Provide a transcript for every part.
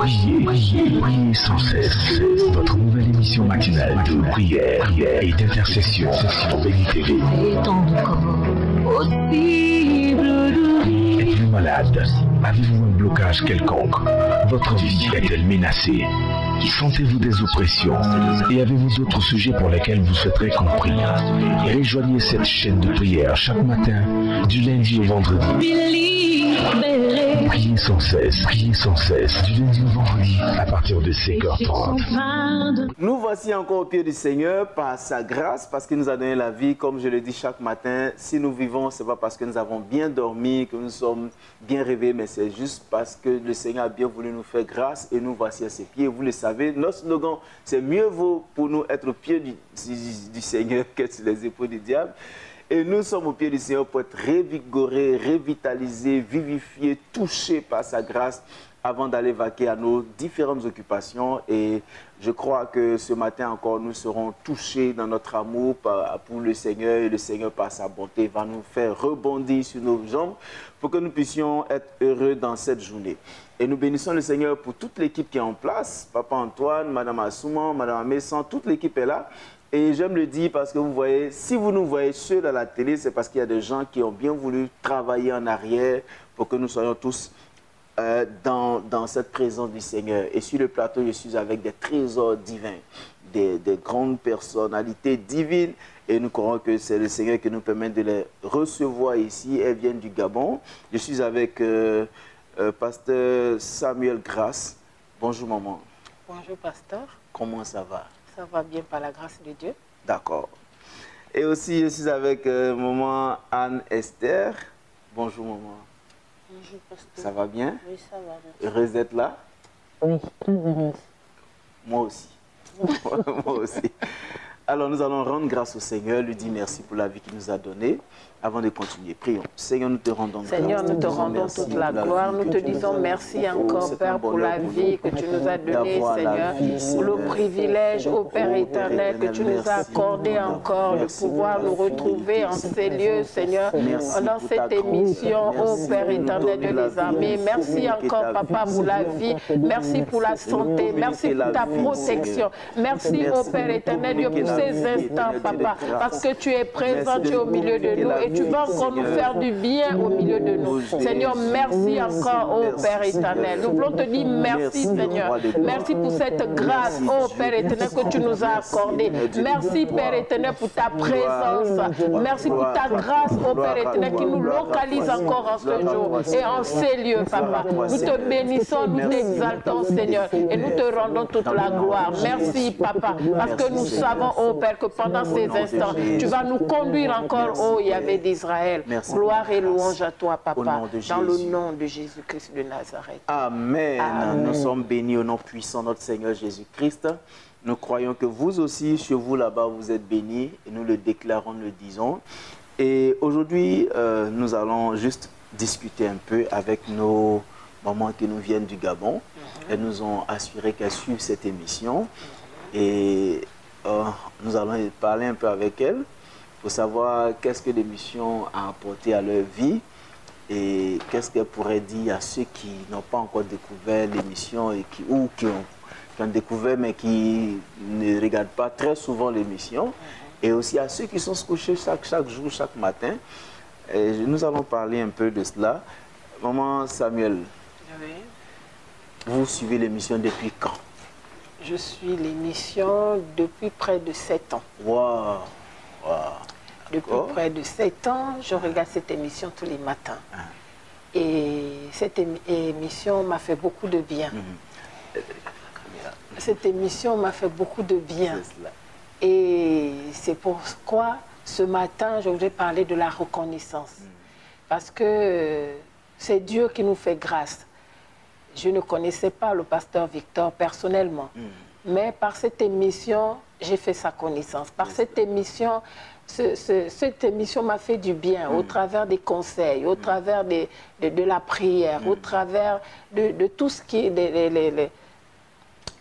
Priez sans cesse. Votre nouvelle émission matinale de prière et d'intercession sur Béni TV. Êtes-vous malade? Avez-vous un blocage quelconque? Votre vie est-elle menacée? Sentez-vous des oppressions? Et avez-vous d'autres sujets pour lesquels vous souhaiterez qu'on prie? Rejoignez cette chaîne de prière chaque matin, du lundi au vendredi. Priez sans cesse, du lundi au vendredi, à partir de 5h30. Nous voici encore au pied du Seigneur par sa grâce, parce qu'il nous a donné la vie. Comme je le dis chaque matin, si nous vivons, ce n'est pas parce que nous avons bien dormi, que nous sommes bien réveillés, mais c'est juste parce que le Seigneur a bien voulu nous faire grâce et nous voici à ses pieds. Vous le savez, notre slogan, c'est mieux vaut pour nous être au pied du Seigneur que sur les épaules du diable. Et nous sommes au pied du Seigneur pour être révigorés, revitalisés, vivifiés, touchés par sa grâce avant d'aller vaquer à nos différentes occupations. Et je crois que ce matin encore, nous serons touchés dans notre amour pour le Seigneur. Et le Seigneur, par sa bonté, va nous faire rebondir sur nos jambes pour que nous puissions être heureux dans cette journée. Et nous bénissons le Seigneur pour toute l'équipe qui est en place. Papa Antoine, Madame Assouman, Madame Amessan, toute l'équipe est là. Et j'aime le dire parce que vous voyez, si vous nous voyez seuls à la télé, c'est parce qu'il y a des gens qui ont bien voulu travailler en arrière pour que nous soyons tous dans cette présence du Seigneur. Et sur le plateau, je suis avec des trésors divins, des grandes personnalités divines. Et nous croyons que c'est le Seigneur qui nous permet de les recevoir ici. Elles viennent du Gabon. Je suis avec Pasteur Samuel Grasse. Bonjour maman. Bonjour pasteur. Comment ça va? Ça va bien par la grâce de Dieu. D'accord. Et aussi, je suis avec maman Anne-Esther. Bonjour maman. Bonjour pasteur. Ça va bien? Oui, ça va. Heureuse d'être là? Oui, très heureuse. Moi aussi. Moi aussi. Alors, nous allons rendre grâce au Seigneur, lui dire merci pour la vie qu'il nous a donnée. Avant de continuer, prions. Seigneur, nous te rendons grâce. Seigneur, nous te rendons toute la gloire. Nous te disons merci encore, Père, pour la vie que tu nous as donnée, Seigneur. Pour le privilège, ô Père éternel, que tu nous as accordé encore de pouvoir nous retrouver en ces lieux, Seigneur, dans cette émission, ô Père éternel de les armées. Merci encore, Papa, pour la vie. Merci pour la santé. Merci pour ta protection. Merci, ô Père éternel, Dieu, pour ces instants, Papa, parce que tu es présent, tu es au milieu de nous. Et tu vas encore nous faire du bien au milieu de nous. Seigneur, merci encore, ô Père éternel. Nous voulons te dire merci, Seigneur. Merci pour cette grâce, ô Père éternel, que tu nous as accordée. Merci, Père éternel, pour ta présence. Merci pour ta grâce, ô Père éternel, qui nous localise encore en ce jour et en ces lieux, Papa. Nous te bénissons, nous t'exaltons, Seigneur, et nous te rendons toute la gloire. Merci, Papa, parce que nous savons, ô Père, que pendant ces instants, tu vas nous conduire encore, ô Yahvé d'Israël. Gloire et louange à toi, Papa, dans le nom de Jésus-Christ de Nazareth. Amen. Amen. Nous sommes bénis au nom puissant de notre Seigneur Jésus-Christ. Nous croyons que vous aussi, chez vous là-bas, vous êtes bénis et nous le déclarons, nous le disons. Et aujourd'hui, nous allons juste discuter un peu avec nos mamans qui nous viennent du Gabon. Elles nous ont assuré qu'elles suivent cette émission et nous allons parler un peu avec elles pour savoir qu'est-ce que l'émission a apporté à leur vie et qu'est-ce qu'elle pourrait dire à ceux qui n'ont pas encore découvert l'émission et qui ont découvert mais qui ne regardent pas très souvent l'émission, et aussi à ceux qui sont couchés chaque jour, chaque matin. Et nous allons parler un peu de cela. Maman Samuel, Oui. vous suivez l'émission depuis quand? Je suis l'émission depuis près de 7 ans. Waouh! Depuis près de 7 ans, je regarde cette émission tous les matins. Et cette émission m'a fait beaucoup de bien. Cette émission m'a fait beaucoup de bien. Et c'est pourquoi ce matin, je voudrais parler de la reconnaissance. Parce que c'est Dieu qui nous fait grâce. Je ne connaissais pas le pasteur Victor personnellement. Mais par cette émission, j'ai fait sa connaissance. Par cette émission, cette émission m'a fait du bien au travers des conseils, au travers de la prière, au travers de tout ce qui est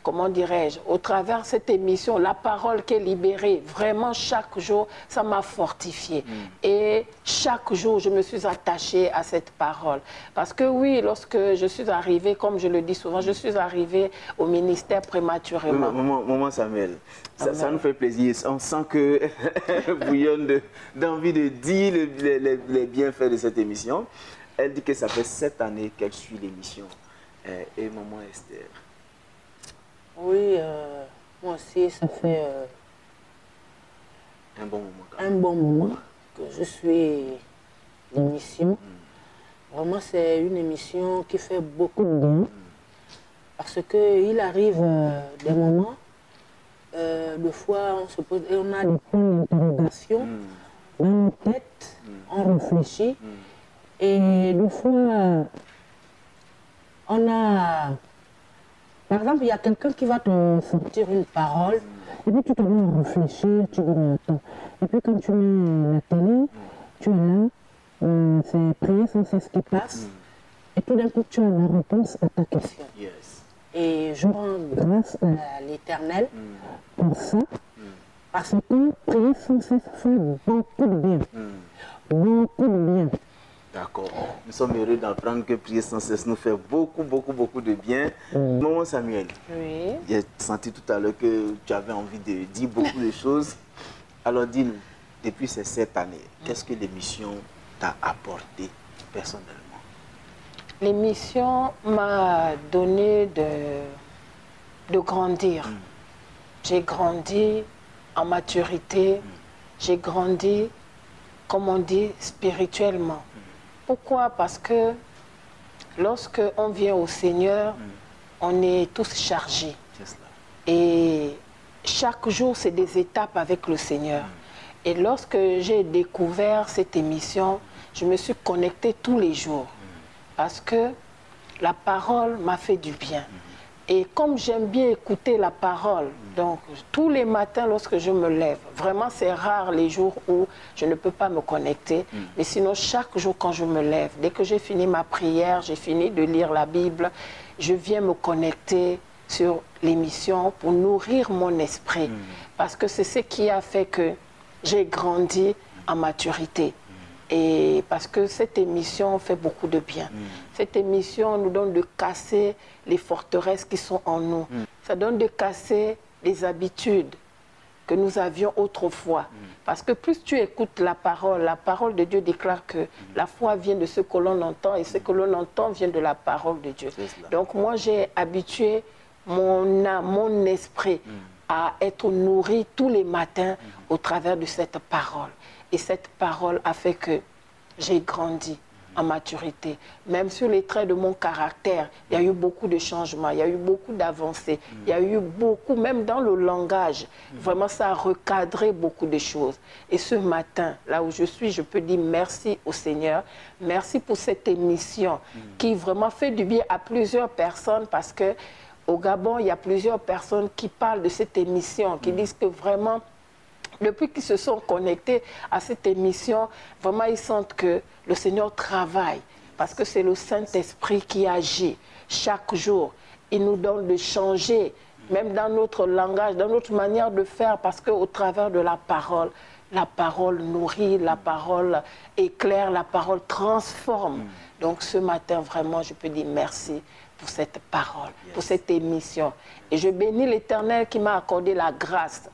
comment dirais-je, au travers de cette émission, la parole qui est libérée, vraiment chaque jour, ça m'a fortifiée. Et chaque jour, je me suis attachée à cette parole. Parce que oui, lorsque je suis arrivée, comme je le dis souvent, je suis arrivée au ministère prématurément. Oui, maman Samuel, ça nous fait plaisir. On sent que bouillonne d'envie de dire les bienfaits de cette émission. Elle dit que ça fait 7 années qu'elle suit l'émission. Et maman Esther? Oui, moi aussi, ça fait un bon moment. Un bon moment que je suis l'émission. Vraiment, c'est une émission qui fait beaucoup de bien. Parce qu'il arrive des moments, des fois, on se pose, et on a des points d'interrogation dans nos têtes, on réfléchit. Et des fois, on a... Par exemple, il y a quelqu'un qui va te sortir une parole, et puis tu te mets à réfléchir, tu dis, mais attends. Et puis quand tu mets la télé, tu es là, c'est prier sans cesse qui passe, et tout d'un coup, tu as la réponse à ta question. Et je rends grâce à l'Éternel pour ça, parce que prier sans cesse fait beaucoup de bien. Beaucoup de bien. D'accord. Nous sommes heureux d'apprendre que prier sans cesse nous fait beaucoup de bien. Maman Samuel, oui. J'ai senti tout à l'heure que tu avais envie de dire beaucoup de choses. Alors dis-nous, depuis ces 7 années, qu'est-ce que l'émission t'a apporté personnellement? L'émission m'a donné de grandir. J'ai grandi en maturité, j'ai grandi, comme on dit, spirituellement. Pourquoi? Parce que lorsque on vient au Seigneur, on est tous chargés. Et chaque jour, c'est des étapes avec le Seigneur. Et lorsque j'ai découvert cette émission, je me suis connectée tous les jours. Parce que la parole m'a fait du bien. Et comme j'aime bien écouter la parole, donc tous les matins lorsque je me lève, vraiment c'est rare les jours où je ne peux pas me connecter, mais sinon chaque jour quand je me lève, dès que j'ai fini ma prière, j'ai fini de lire la Bible, je viens me connecter sur l'émission pour nourrir mon esprit. Parce que c'est ce qui a fait que j'ai grandi en maturité. Et parce que cette émission fait beaucoup de bien. Cette émission nous donne de casser les forteresses qui sont en nous. Ça donne de casser les habitudes que nous avions autrefois. Parce que plus tu écoutes la parole de Dieu déclare que la foi vient de ce que l'on entend et ce que l'on entend vient de la parole de Dieu. Donc moi j'ai habitué mon âme, mon esprit à être nourri tous les matins au travers de cette parole. Et cette parole a fait que j'ai grandi en maturité. Même sur les traits de mon caractère, il y a eu beaucoup de changements, il y a eu beaucoup d'avancées, il y a eu beaucoup, même dans le langage, vraiment ça a recadré beaucoup de choses. Et ce matin, là où je suis, je peux dire merci au Seigneur, merci pour cette émission qui vraiment fait du bien à plusieurs personnes parce que au Gabon, il y a plusieurs personnes qui parlent de cette émission, qui disent que vraiment, depuis qu'ils se sont connectés à cette émission, vraiment ils sentent que le Seigneur travaille parce que c'est le Saint-Esprit qui agit chaque jour. Il nous donne de changer, même dans notre langage, dans notre manière de faire, parce qu'au travers de la parole nourrit, la parole éclaire, la parole transforme. Donc ce matin, vraiment, je peux dire merci pour cette parole, pour cette émission. Et je bénis l'Éternel qui m'a accordé la grâce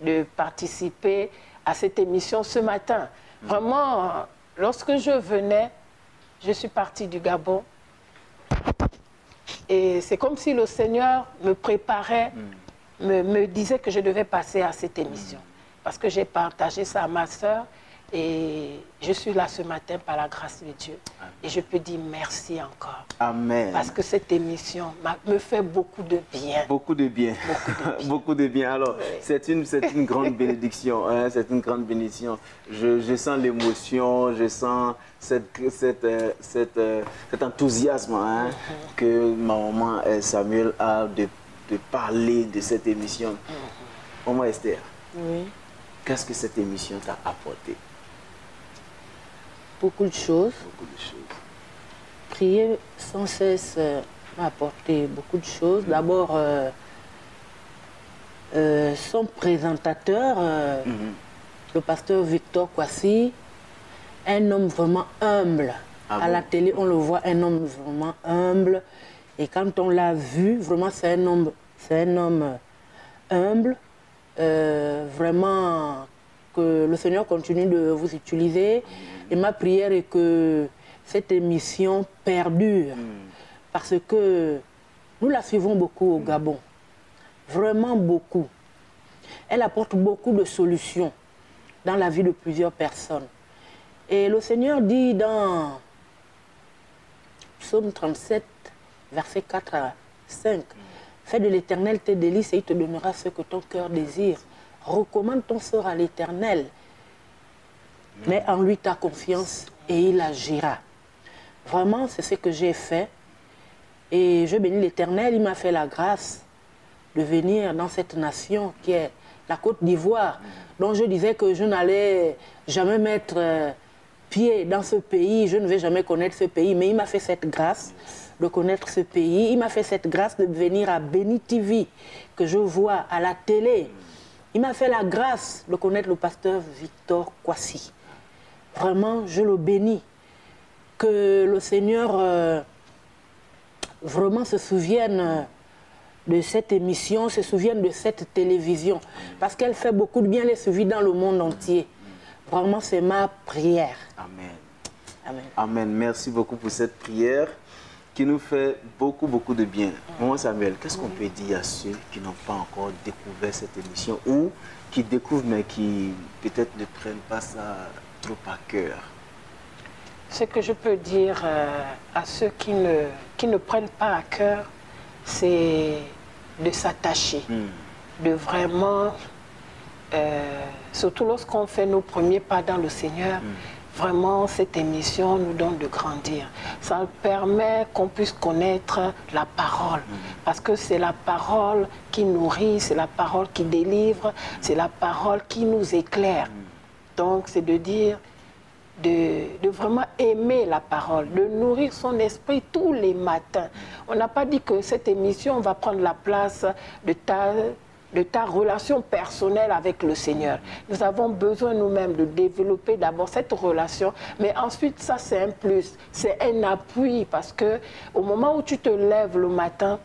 de participer à cette émission ce matin. Vraiment, lorsque je venais, je suis partie du Gabon. Et c'est comme si le Seigneur me préparait, me disait que je devais passer à cette émission. Parce que j'ai partagé ça à ma sœur. Et je suis là ce matin par la grâce de Dieu. Amen. Et je peux dire merci encore. Amen. Parce que cette émission me fait beaucoup de bien. Beaucoup de bien. Beaucoup de bien. Alors, oui. C'est une grande bénédiction. Hein, c'est une grande bénédiction. Je sens l'émotion, je sens cet enthousiasme que ma maman Samuel a de parler de cette émission. Maman Esther, oui. Qu'est-ce que cette émission t'a apporté? Beaucoup de choses. Beaucoup de choses. Prier sans cesse m'a apporté beaucoup de choses. D'abord, son présentateur, le pasteur Victor Kwasi, un homme vraiment humble. À la télé, on le voit, un homme vraiment humble. Et quand on l'a vu, vraiment, c'est un homme humble. Vraiment, que le Seigneur continue de vous utiliser. Et ma prière est que cette émission perdure. Parce que nous la suivons beaucoup au Gabon. Vraiment beaucoup. Elle apporte beaucoup de solutions dans la vie de plusieurs personnes. Et le Seigneur dit dans Psaume 37, versets 4 à 5, « Fais de l'Éternel tes délices et il te donnera ce que ton cœur désire. Recommande ton sort à l'Éternel. Mets en lui ta confiance et il agira. » Vraiment, c'est ce que j'ai fait. Et je bénis l'Éternel, il m'a fait la grâce de venir dans cette nation qui est la Côte d'Ivoire, dont je disais que je n'allais jamais mettre pied dans ce pays, je ne vais jamais connaître ce pays, mais il m'a fait cette grâce de connaître ce pays, il m'a fait cette grâce de venir à Béni TV, que je vois à la télé. Il m'a fait la grâce de connaître le pasteur Victor Kwasi. Vraiment, je le bénis. Que le Seigneur vraiment se souvienne de cette émission, se souvienne de cette télévision, parce qu'elle fait beaucoup de bien, elle est suivie dans le monde entier. Vraiment, c'est ma prière. Amen. Amen. Amen. Merci beaucoup pour cette prière qui nous fait beaucoup, beaucoup de bien. Maman Samuel, qu'est-ce qu'on peut dire à ceux qui n'ont pas encore découvert cette émission ou qui découvrent mais qui peut-être ne prennent pas ça trop à cœur? Ce que je peux dire à ceux qui ne prennent pas à cœur, c'est de s'attacher, de vraiment, surtout lorsqu'on fait nos premiers pas dans le Seigneur, vraiment cette émission nous donne de grandir. Ça permet qu'on puisse connaître la parole, parce que c'est la parole qui nourrit, c'est la parole qui délivre, c'est la parole qui nous éclaire. Donc c'est de dire, de vraiment aimer la parole, de nourrir son esprit tous les matins. On n'a pas dit que cette émission va prendre la place de ta relation personnelle avec le Seigneur. Nous avons besoin nous-mêmes de développer d'abord cette relation, mais ensuite ça c'est un plus, c'est un appui, parce que au moment où tu te lèves le matin,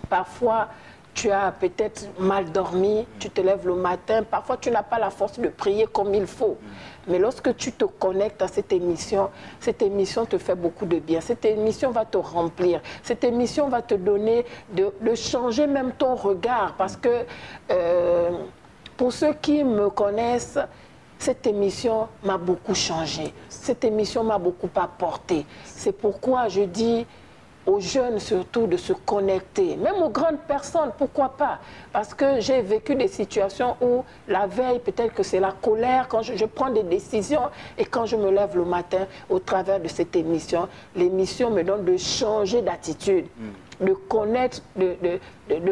parfois tu as peut-être mal dormi, tu te lèves le matin, parfois tu n'as pas la force de prier comme il faut. Mais lorsque tu te connectes à cette émission te fait beaucoup de bien. Cette émission va te remplir. Cette émission va te donner de changer même ton regard. Parce que pour ceux qui me connaissent, cette émission m'a beaucoup changé. Cette émission m'a beaucoup apporté. C'est pourquoi je dis aux jeunes surtout de se connecter, même aux grandes personnes, pourquoi pas? Parce que j'ai vécu des situations où la veille, peut-être que c'est la colère, quand je prends des décisions et quand je me lève le matin au travers de cette émission, l'émission me donne de changer d'attitude, de connaître, de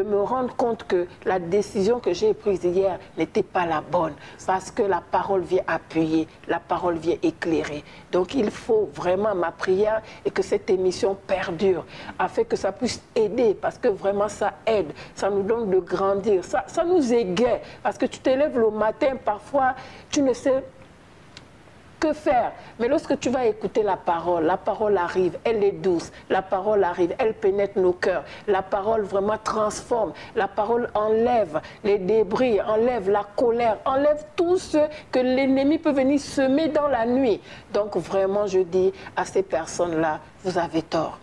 me rendre compte que la décision que j'ai prise hier n'était pas la bonne, parce que la parole vient appuyer, la parole vient éclairer. Donc il faut vraiment, ma prière et que cette émission perdure, afin que ça puisse aider, parce que vraiment ça aide, ça nous donne de grandir, ça nous égaye, parce que tu te lèves le matin, parfois tu ne sais que faire. Mais lorsque tu vas écouter la parole arrive, elle est douce, la parole arrive, elle pénètre nos cœurs, la parole vraiment transforme, la parole enlève les débris, enlève la colère, enlève tout ce que l'ennemi peut venir semer dans la nuit. Donc vraiment, je dis à ces personnes-là, vous avez tort.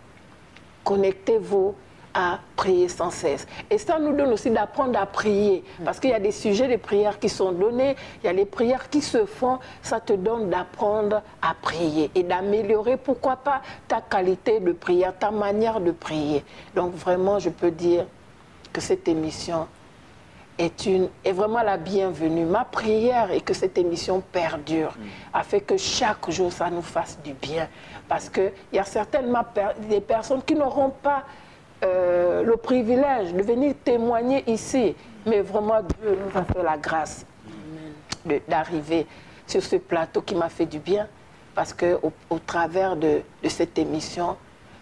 Connectez-vous à prier sans cesse. Et ça nous donne aussi d'apprendre à prier. Parce qu'il y a des sujets de prière qui sont donnés, il y a les prières qui se font. Ça te donne d'apprendre à prier et d'améliorer, pourquoi pas, ta qualité de prière, ta manière de prier. Donc vraiment, je peux dire que cette émission est vraiment la bienvenue. Ma prière est que cette émission perdure, afin que chaque jour, ça nous fasse du bien. Parce qu'il y a certainement des personnes qui n'auront pas le privilège de venir témoigner ici. Mais vraiment, Dieu nous a fait la grâce d'arriver sur ce plateau qui m'a fait du bien. Parce qu'au travers de cette émission,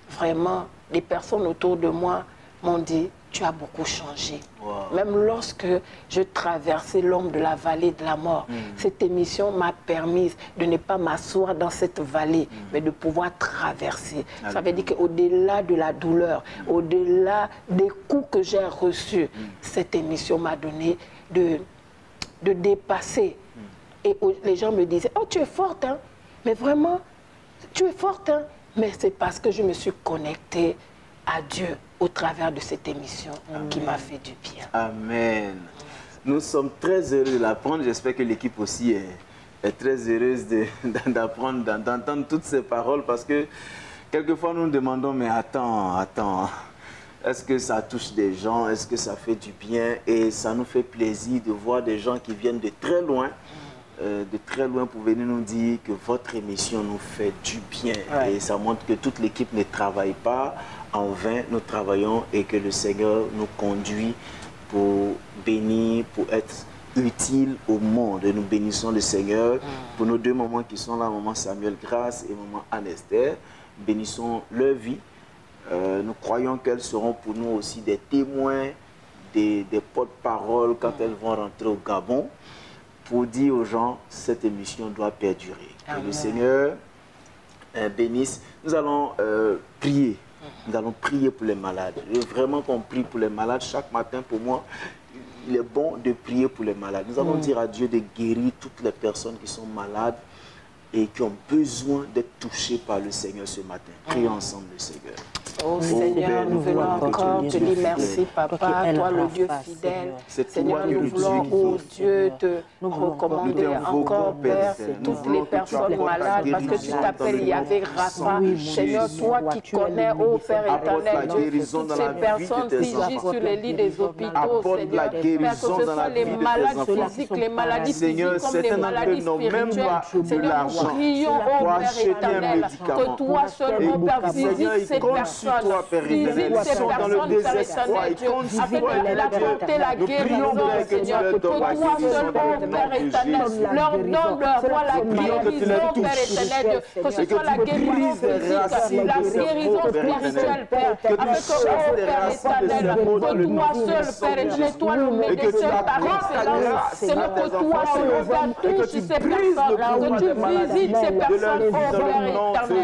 vraiment, les personnes autour de moi m'ont dit, tu as beaucoup changé. Wow. Même lorsque je traversais l'ombre de la vallée de la mort, cette émission m'a permis de ne pas m'asseoir dans cette vallée, mais de pouvoir traverser. Ça veut dire qu'au-delà de la douleur, au-delà des coups que j'ai reçus, cette émission m'a donné de dépasser. Et les gens me disaient, oh, tu es forte, hein? Mais vraiment, tu es forte, hein? Mais c'est parce que je me suis connectée à Dieu au travers de cette émission qui m'a fait du bien. Amen. Nous sommes très heureux de l'apprendre. J'espère que l'équipe aussi est très heureuse d'apprendre, d'entendre toutes ces paroles parce que quelquefois nous nous demandons, mais attends, est-ce que ça touche des gens? Est-ce que ça fait du bien? Et ça nous fait plaisir de voir des gens qui viennent de très loin pour venir nous dire que votre émission nous fait du bien. Ouais. Et ça montre que toute l'équipe ne travaille pas en vain, nous travaillons et que le Seigneur nous conduit pour bénir, pour être utile au monde. Et nous bénissons le Seigneur pour nos deux mamans qui sont là, maman Samuel Grace et maman Anne-Esther. Bénissons leur vie. Nous croyons qu'elles seront pour nous aussi des témoins, des porte-paroles quand elles vont rentrer au Gabon pour dire aux gens cette émission doit perdurer. Que le Seigneur bénisse. Nous allons prier. Nous allons prier pour les malades. Je veux vraiment qu'on prie pour les malades. Chaque matin, pour moi, il est bon de prier pour les malades. Nous allons dire à Dieu de guérir toutes les personnes qui sont malades et qui ont besoin d'être touchées par le Seigneur ce matin. Prions ensemble le Seigneur. Oh Seigneur, nous voulons encore te dire merci, Papa, toi le Dieu fidèle. Seigneur, nous voulons, oh Dieu, te recommander encore, Père, toutes les personnes malades, parce que tu t'appelles Yahvé Rapha. Seigneur, toi qui connais, oh Père éternel, Dieu, toutes ces personnes figées sur les lits des hôpitaux, Seigneur, Père, que ce soit les malades physiques, les maladies physiques comme les maladies spirituelles. Seigneur, nous prions, oh Père éternel, que toi seul, oh Père, visite ces personnes. Visite ces personnes, Père éternel, Dieu, afin de l'apporter la guérison, Seigneur. Que toi seul, oh Père éternel, leur donne leur voix la guérison, Père éternel, Dieu. Que ce soit la guérison physique, la guérison spirituelle, Père. Afin que, oh Père éternel, que toi seul, Père éternel, toi le médecin par excellence, Seigneur, que toi seul, oh Père, touche ces personnes, que tu visites ces personnes, oh Père éternel, afin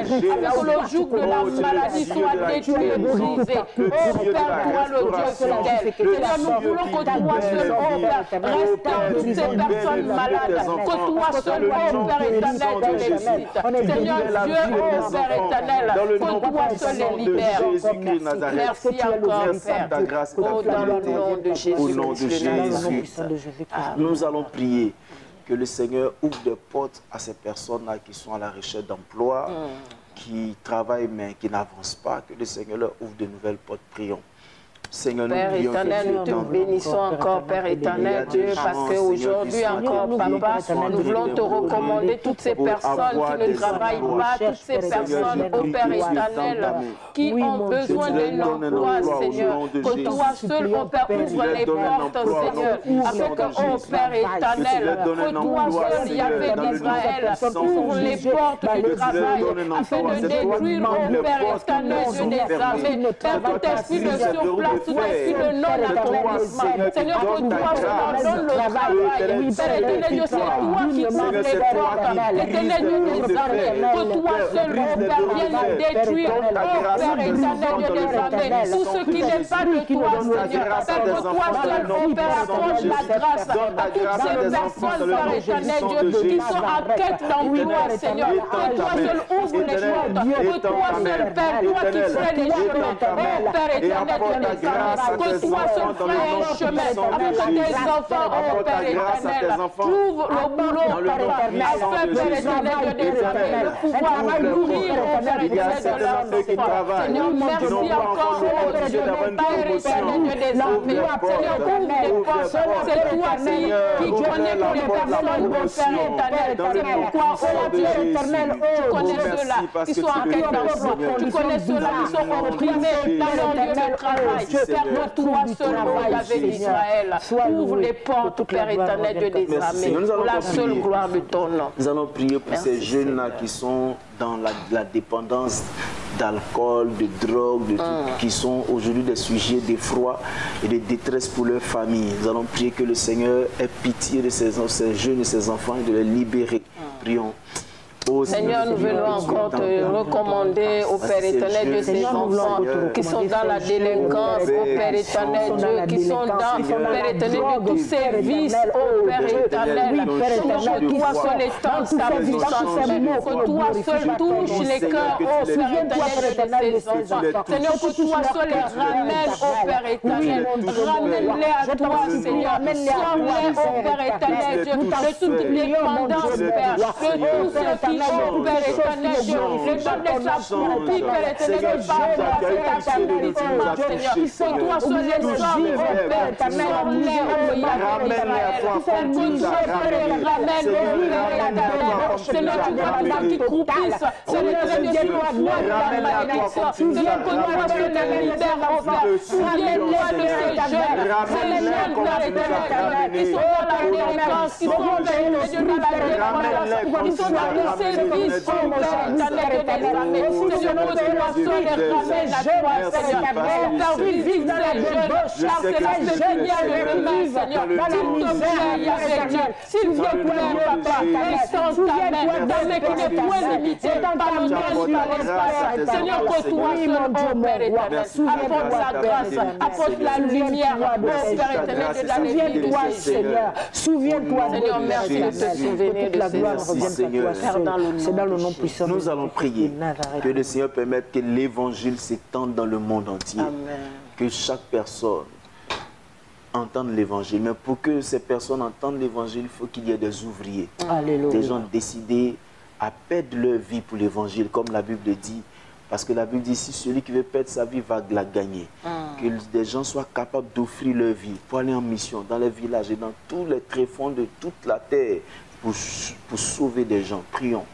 que le joug de la maladie soit détruit et brisé. Oh Père, toi le Dieu fidèle. Seigneur, nous voulons que toi seul, oh Père, restaure toutes ces personnes malades. Que toi seul, oh Père éternel, tu les visites. Seigneur Dieu, oh Père éternel, que toi seul les libère. Merci encore, Père. Oh, dans le nom de Jésus. Au nom de Jésus. Nous allons prier que le Seigneur ouvre des portes à ces personnes-là qui sont à la recherche d'emploi, qui travaillent mais qui n'avancent pas, que le Seigneur leur ouvre de nouvelles portes. Prions. Seigneur, Père éternel, nous te bénissons encore, Père éternel, Dieu, parce qu'aujourd'hui encore, Papa, nous voulons te recommander toutes ces personnes qui ne travaillent pas, toutes ces personnes, ô Père éternel, qui ont besoin d'un emploi, Seigneur. Que toi seul, ô Père, ouvre les portes, Seigneur, afin que, ô Père éternel, que toi seul, Yahvé d'Israël, ouvre les portes du travail, afin de détruire, ô Père éternel, Dieu des armées, Père, tout esprit de surplace, tout esprit de non-accomplissement. Seigneur, que toi seul donne le travail. Père éternel, Dieu, c'est toi qui ouvre les portes. Éternel Dieu des armées, que toi seul, ô Père, vienne détruire, ô Père éternel, Dieu des armées, tout ce qui n'est pas de toi, Seigneur. Père, que toi seul, ô Père, accorde la grâce à toutes ces personnes, Père éternel, Dieu, qui sont en quête d'emploi, Seigneur. Que toi seul ouvre les portes. Que toi seul, Père, toi qui fais les chemins, ô Père éternel, Dieu des armées, que toi seul ferais un chemin, avec tes enfants, ô Père éternel, trouve le boulot, Papa, afin, Père éternel, Dieu des armées, de pouvoir nourrir, ô Père éternel, de leurs enfants. Seigneur, merci encore, ô Dieu, Père éternel, Dieu des armées. Seigneur, ouvre les portes. C'est toi qui connais pour les personnes, ô Père éternel. C'est pourquoi, ô Dieu éternel, tu connais ceux-là qui sont en quête d'emploi. Tu connais ceux-là qui sont opprimés dans leur lieu de travail. Père, toi seulement, Yahvé d'Israël, ouvre les portes, Père éternel, Dieu des armées, pour la seule gloire de ton nom. Nous allons prier pour ces jeunes-là qui sont dans la dépendance d'alcool, de drogue, de tout, qui sont aujourd'hui des sujets d'effroi et de détresse pour leur famille. Nous allons prier que le Seigneur ait pitié de ces jeunes et ces enfants et de les libérer. Prions. Oh, Seigneur, nous venons encore te recommander au Père éternel Dieu ces enfants qui sont dans la délinquance, au Père éternel Dieu, qui sont dans, Père éternel Dieu, tous ces vices, au Père éternel, que toi seul étends ta puissance, que toi seul touche les cœurs, au Père éternel de ces enfants. Seigneur, que toi seul les ramène, au Père éternel, ramène-les à toi, Seigneur, sauve-les, au Père éternel Dieu, de toute dépendance, Père, de tout ce qui oh Père éternel Dieu, je donne les apprentis, Père éternel, Seigneur, que toi sois les hommes, oh Père éternel, Seigneur, tu vois les gens qui croupissent, Seigneur, Dieu, la malédiction, Seigneur, que toi tu les libères, oh Père, souviens-toi de ces jeunes, Père éternel, qui sont dans la délinquance, qui sont dans la délinquance, qui sont dans le service, oh Père éternel, Seigneur, que toi seul les ramène à toi, Seigneur, car tu vis dans les jeunes, car c'est la Seigneur de demain, Seigneur, s'il te plaît, Yahvé Dieu, s'il te plaît, Papa, extends ta main, ta main qui n'est point limitée par le temps et par l'espace, Seigneur, que toi seul, oh Père éternel, apporte la grâce, apporte la lumière, oh Père éternel, de la vie de ces Seigneur, souviens-toi, Seigneur, merci de te souvenir de ces enfants, Père, c'est dans le nom puissant. Nous allons prier que le Seigneur permette que l'évangile s'étende dans le monde entier. Amen. Que chaque personne entende l'évangile. Mais pour que ces personnes entendent l'évangile, il faut qu'il y ait des ouvriers. Alléluia. Des gens décidés à perdre leur vie pour l'évangile, comme la Bible dit. Parce que la Bible dit, si celui qui veut perdre sa vie va la gagner. Que des gens soient capables d'offrir leur vie pour aller en mission dans les villages et dans tous les tréfonds de toute la terre pour sauver des gens. Prions.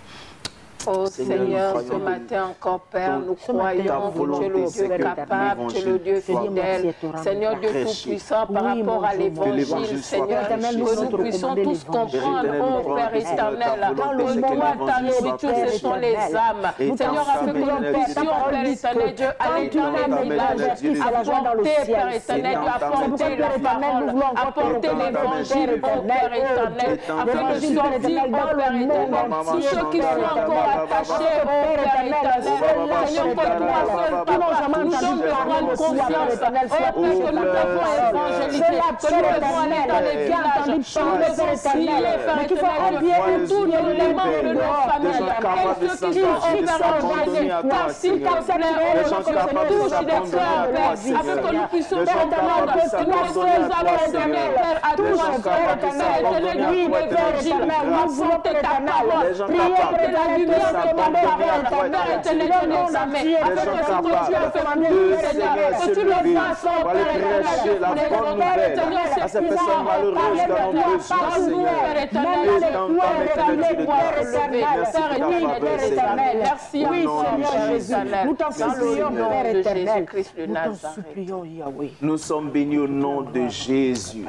Oh Seigneur, ce matin encore, Père, nous croyons que tu es le Dieu capable, tu es le Dieu fidèle. Seigneur Dieu Tout-Puissant, par rapport à l'Évangile, Seigneur, que nous puissions tous comprendre, oh Père éternel, que toi, ta nourriture, ce sont les âmes. Seigneur, afin que nous puissions, Père éternel Dieu, aller dans les villages, apporter, Père éternel Dieu, apporter la parole, apporter l'Évangile, oh Père éternel, afin de sortir, oh Père éternel, tous ceux qui sont encore attachés au Père éternel, Seigneur, que toi seul, Papa, nous donne de prendre confiance, oh Père, que nous devons évangéliser, que nous devons aller dans les villages, que nous devons prier, Père éternel, pour tous les membres de notre famille, et ceux qui sont au Père envoyés, car s'il te plaît, oh Seigneur, touche des cœurs, Père, afin que nous puissions comprendre que nous sommes abandonnés, Père, à toi, Père éternel, oui, l'évangile, nous voulons ta parole, prier pour la lumière. Père éternel, que tu le fasses, Père éternel, la bonne nouvelle à ces personnes malheureuses qui ont besoin, Seigneur. Merci, oui, Seigneur Jésus. Nous t'en supplions, Père éternel. Nous t'en supplions, Yahweh. Nous sommes bénis au nom de Jésus.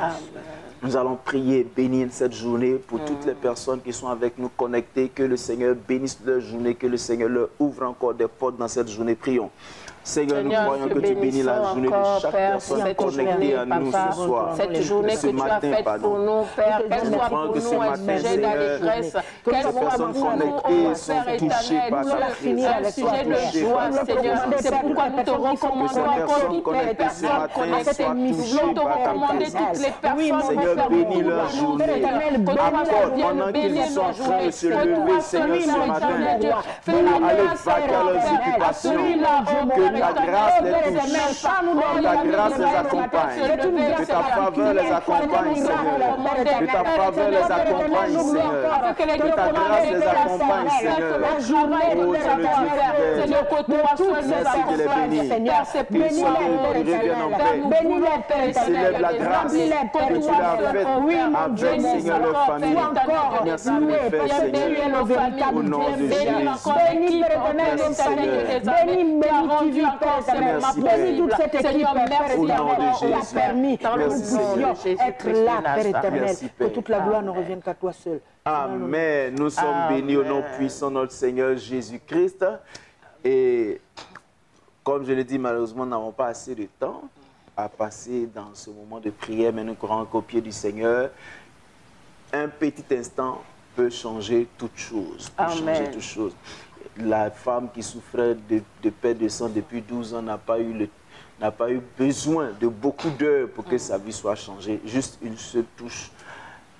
Nous allons prier, bénir cette journée pour toutes les personnes qui sont avec nous connectées. Que le Seigneur bénisse leur journée, que le Seigneur leur ouvre encore des portes dans cette journée. Prions. Seigneur, nous croyons que tu bénis la journée de chaque personne connectée à nous ce soir. Cette journée que tu as faite pour nous, Père, qu'elle soit pour nous un sujet d'allégresse, qu'elle soit pour nous, Père éternel, un sujet de joie, Seigneur. C'est pourquoi nous te recommandons encore toutes les personnes connectées. Nous voulons te recommander toutes les personnes, Seigneur, bénis leur journée. Que toi seul viennes bénir nos journées. Que toi seul, Père éternel Dieu, fais la grâce à celui-là, ta grâce les touche, ta grâce les accompagne, que ta faveur les accompagne, Seigneur, que ta faveur les accompagne, Seigneur, que ta grâce les accompagne, Seigneur. Oh, Seigneur, que toi seul les accompagne, Seigneur, c'est béni célèbre la grâce que tu l'as faite avec, Seigneur, leur famille. Merci de le faire, Seigneur, au nom de Jésus. Béni, Père éternel, Seigneur, béni, Jésus, Père éternel, bénis toute cette équipe, Père éternel, qui a permis que nous puissions être là, Père éternel, que toute la gloire ne revienne qu'à toi seul. Amen. Nous sommes bénis au nom puissant de notre Seigneur Jésus-Christ. Et comme je l'ai dit, malheureusement, nous n'avons pas assez de temps à passer dans ce moment de prière, mais nous croyons qu'au pied du Seigneur, un petit instant peut changer toute chose. Amen. La femme qui souffrait de perte de sang depuis 12 ans n'a pas eu besoin de beaucoup d'heures pour que sa vie soit changée. Juste une seule touche.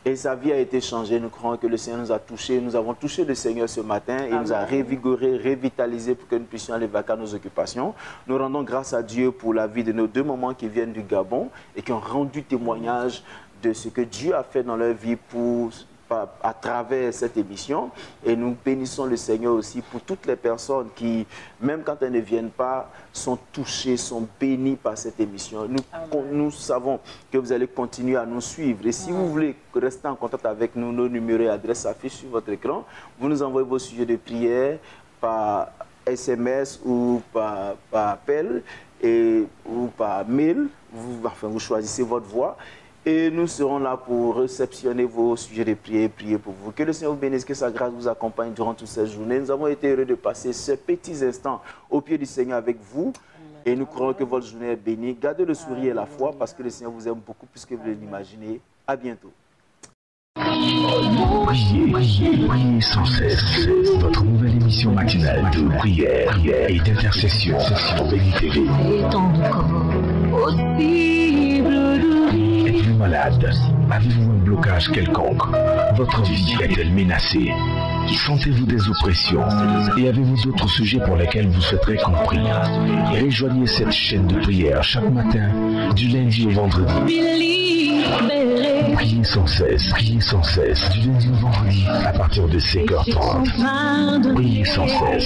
Et sa vie a été changée. Nous croyons que le Seigneur nous a touchés. Nous avons touché le Seigneur ce matin. Il nous a révigorés, révitalisés pour que nous puissions aller vaquer à nos occupations. Nous rendons grâce à Dieu pour la vie de nos deux mamans qui viennent du Gabon et qui ont rendu témoignage de ce que Dieu a fait dans leur vie à travers cette émission. Et nous bénissons le Seigneur aussi pour toutes les personnes qui, même quand elles ne viennent pas, sont touchées, sont bénies par cette émission. Nous savons que vous allez continuer à nous suivre. Et si vous voulez rester en contact avec nous, nos numéros et adresses s'affichent sur votre écran. Vous nous envoyez vos sujets de prière par SMS ou par appel ou par mail. Vous choisissez votre voie. Et nous serons là pour réceptionner vos sujets de prière et prier pour vous. Que le Seigneur vous bénisse, que sa grâce vous accompagne durant toute cette journée. Nous avons été heureux de passer ces petits instants au pied du Seigneur avec vous. Et nous croyons que votre journée est bénie. Gardez le sourire et la foi parce que le Seigneur vous aime beaucoup plus que vous l'imaginez. À bientôt. Priez sans cesse. Votre nouvelle émission matinale de prière et d'intercession sur Béni TV. Êtes-vous malade? Avez-vous un blocage quelconque? Votre vie est-elle menacée? Sentez-vous des oppressions? Et avez-vous d'autres sujets pour lesquels vous souhaiterez qu'on prie? Rejoignez cette chaîne de prière chaque matin, du lundi au vendredi. Priez sans cesse, du lundi au vendredi, à partir de 5h30. Priez sans cesse,